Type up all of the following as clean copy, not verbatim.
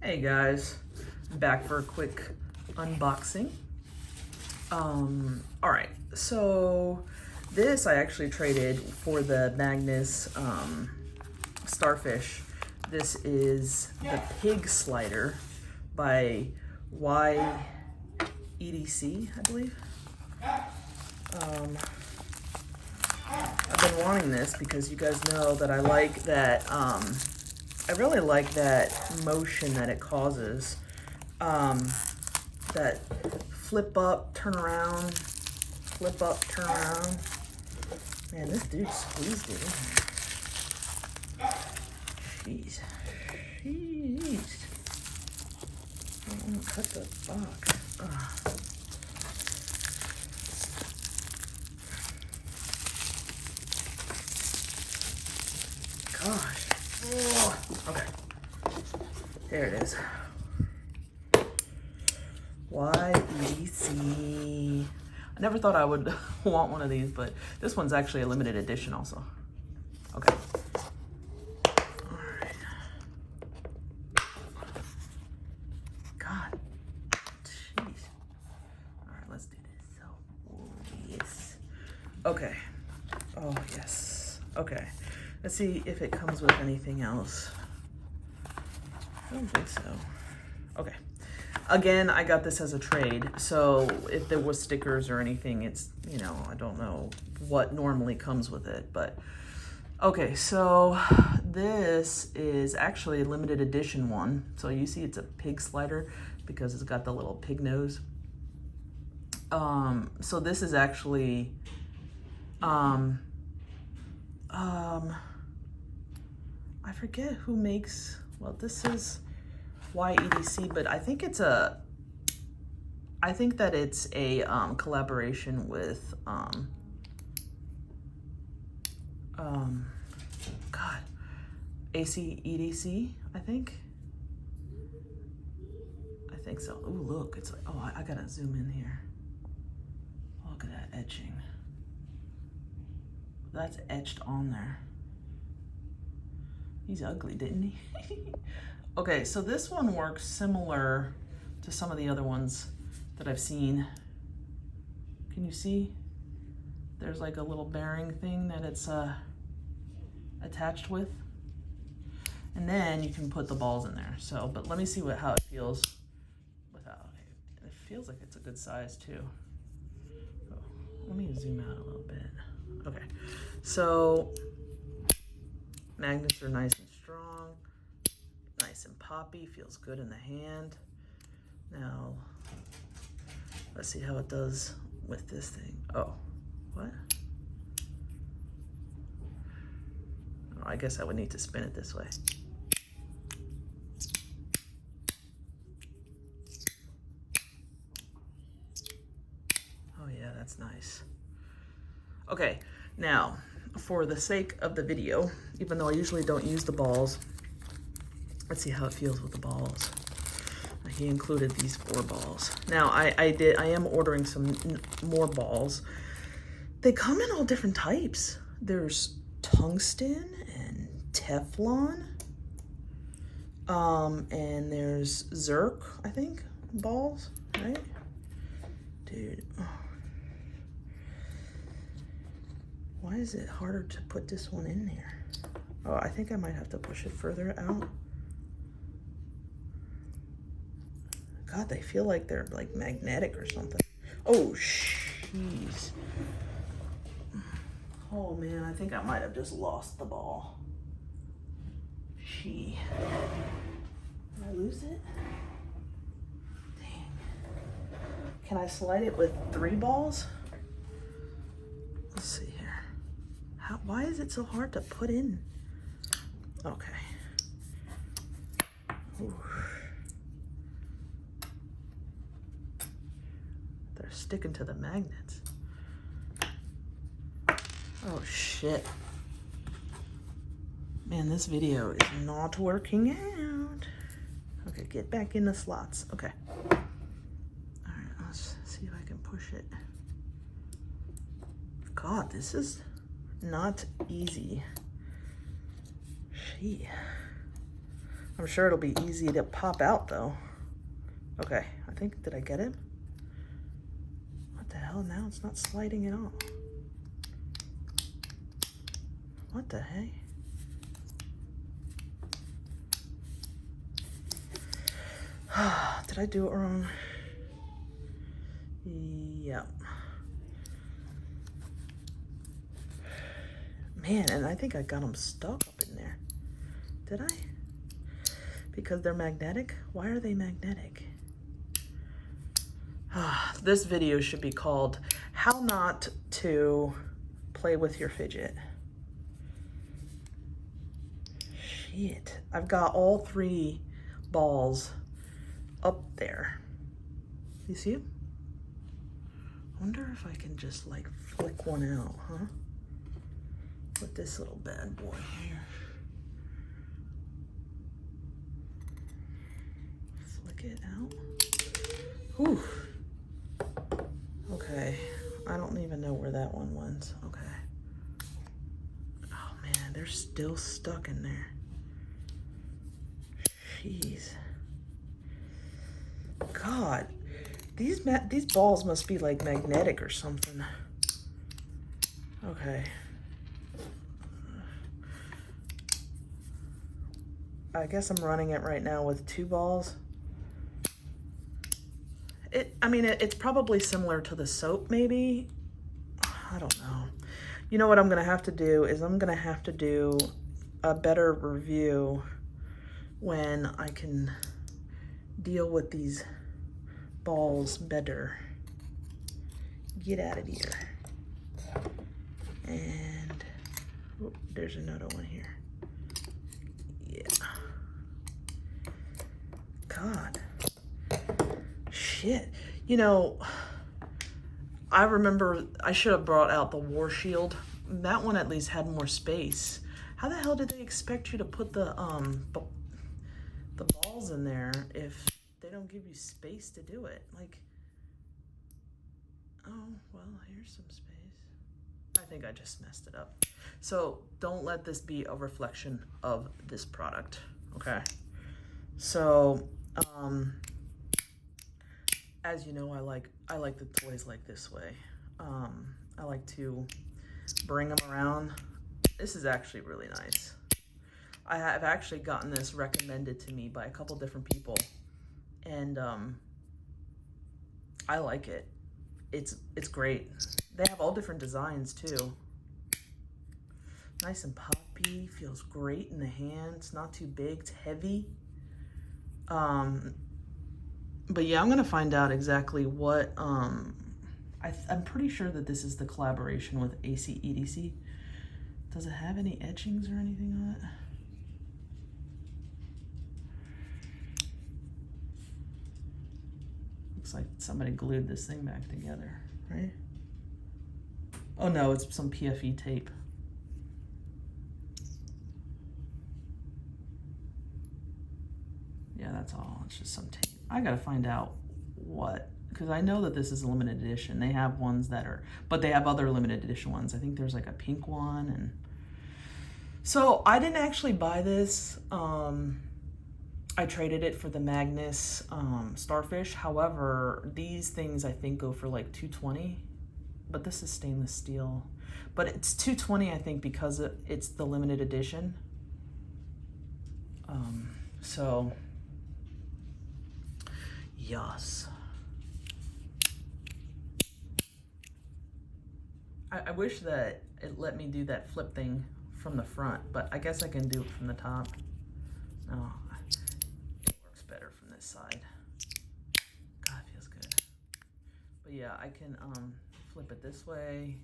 Hey guys, back for a quick unboxing. All right, so this I actually traded for the Magnus Starfish. This is the Pig Slider by YEDC, I believe. I've been wanting this because you guys know that I like that, I really like that motion that it causes. That flip up, turn around, flip up, turn around. Man, this dude squeezed it in here. Jeez. Jeez. I'm gonna cut the box. Gosh. Oh. Okay. There it is. YEDC. I never thought I would want one of these, but this one's actually a limited edition also. Okay. All right. God. Jeez. All right, let's do this. So, oh, yes. Okay. Oh, yes. Okay. Let's see if it comes with anything else. I don't think so. Okay. Again, I got this as a trade, so if there was stickers or anything, it's, you know, I don't know what normally comes with it, but okay, so this is actually a limited edition one. So you see it's a pig slider because it's got the little pig nose. So this is actually, I forget who makes, well, this is YEDC, but I think it's a, I think that it's a collaboration with God, EDC, I think so. Ooh, look, it's like, oh, I gotta zoom in here. Look at that etching. That's etched on there. He's ugly, didn't he? Okay, so this one works similar to some of the other ones that I've seen. Can you see? There's like a little bearing thing that it's attached with. And then you can put the balls in there. So, but let me see how it feels without. It feels like it's a good size too. Oh, let me zoom out a little bit. Okay, so magnets are nice and strong. Nice and poppy, feels good in the hand. Now, let's see how it does with this thing. Oh, what? Oh, I guess I would need to spin it this way. Oh yeah, that's nice. Okay, now, for the sake of the video, even though I usually don't use the balls, let's see how it feels with the balls. He included these 4 balls. Now, I am ordering some more balls. They come in all different types. There's tungsten and Teflon. And there's Zerk, I think, balls, right? Dude. Oh. Why is it harder to put this one in there? Oh, I think I might have to push it further out. God, they feel like they're like magnetic or something. Oh, jeez. Oh man, I think I might have just lost the ball. Gee. Did I lose it? Dang. Can I slide it with 3 balls? Let's see here. Why is it so hard to put in? Okay. Ooh. They're sticking to the magnets. Oh shit. Man, this video is not working out. Okay, get back in the slots. Okay. All right, let's see if I can push it. God, this is not easy. Gee. I'm sure it'll be easy to pop out though. Okay, I think, did I get it? What the hell, now it's not sliding at all. What the heck? Did I do it wrong? Yep. Man, and I think I got them stuck up in there. Did I? Because they're magnetic? Why are they magnetic? This video should be called How Not to Play with Your Fidget. Shit. I've got all 3 balls up there. You see it? I wonder if I can just like flick one out, huh? With this little bad boy here. Flick it out. Whew. Okay. I don't even know where that one went. Okay. Oh man, they're still stuck in there. Jeez. God. These balls must be like magnetic or something. Okay. I guess I'm running it right now with 2 balls. It's probably similar to the soap, maybe. I don't know. You know what I'm gonna have to do is I'm gonna have to do a better review when I can deal with these balls better. Get out of here. And oh, there's another one here. Yeah. God. Shit. You know, I remember I should have brought out the War Shield. That one at least had more space. How the hell did they expect you to put the balls in there if they don't give you space to do it? Like, oh, well, here's some space. I think I just messed it up. So don't let this be a reflection of this product, okay? So, as you know, I like the toys like this way. I like to bring them around. This is actually really nice. I have actually gotten this recommended to me by a couple different people, and I like it. It's great. They have all different designs too. Nice and poppy, feels great in the hand. It's not too big, it's heavy. But yeah, I'm gonna find out exactly what, I'm pretty sure that this is the collaboration with YEDC. Does it have any etchings or anything on it? Looks like somebody glued this thing back together, right? Oh no, it's some PFE tape. Yeah, that's all. It's just some tape. I gotta find out what, because I know that this is a limited edition. They have ones that are, but they have other limited edition ones. I think there's like a pink one, and so I didn't actually buy this. I traded it for the Magnus Starfish. However, these things I think go for like $220, but this is stainless steel. But it's $220, I think, because it's the limited edition. So yes. I wish that it let me do that flip thing from the front, but I guess I can do it from the top. No, it works better from this side. God, it feels good. But yeah, I can flip it this way.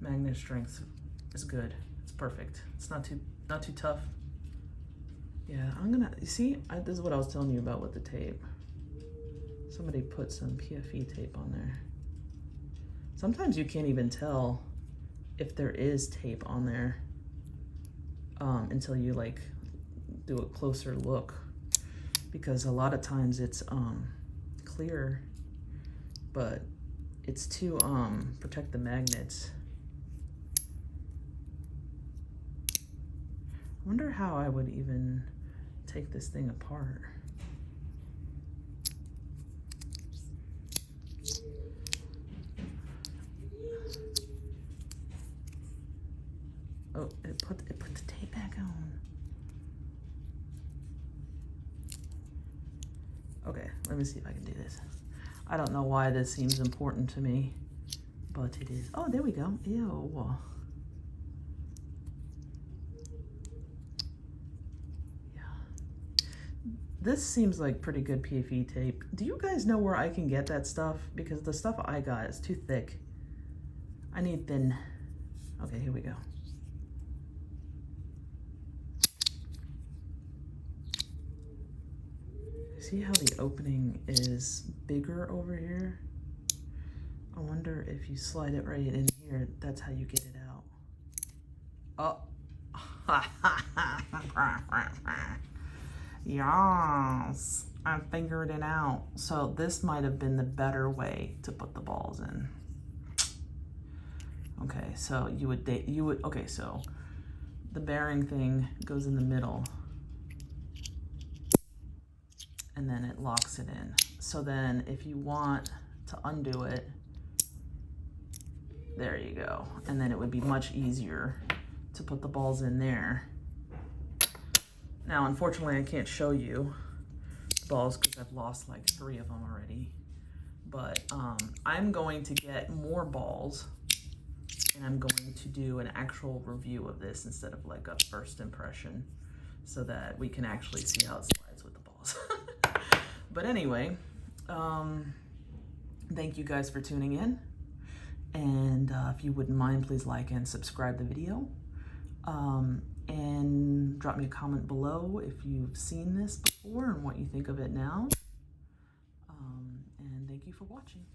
Magnet strength is good. It's perfect. It's not too tough. Yeah, I'm gonna, you see, this is what I was telling you about with the tape. Somebody put some PFE tape on there. Sometimes you can't even tell if there is tape on there until you like do a closer look, because a lot of times it's clear, but it's to protect the magnets. wonder how I would even take this thing apart. Oh, it put the tape back on. Okay, let me see if I can do this. I don't know why this seems important to me, but it is. Oh, there we go. Ew. Yeah. This seems like pretty good PFE tape. Do you guys know where I can get that stuff? Because the stuff I got is too thick. I need thin. Okay, here we go. See how the opening is bigger over here? I wonder if you slide it right in here, that's how you get it out. Oh. Yes, I figured it out. So this might have been the better way to put the balls in. Okay, so you would, okay, so the bearing thing goes in the middle and then it locks it in. So then if you want to undo it, there you go. And then it would be much easier to put the balls in there. Now, unfortunately, I can't show you the balls because I've lost like 3 of them already. But I'm going to get more balls and I'm going to do an actual review of this instead of like a first impression so that we can actually see how it slides with the balls. But anyway, thank you guys for tuning in. And if you wouldn't mind, please like and subscribe the video. And drop me a comment below if you've seen this before and what you think of it now. And thank you for watching.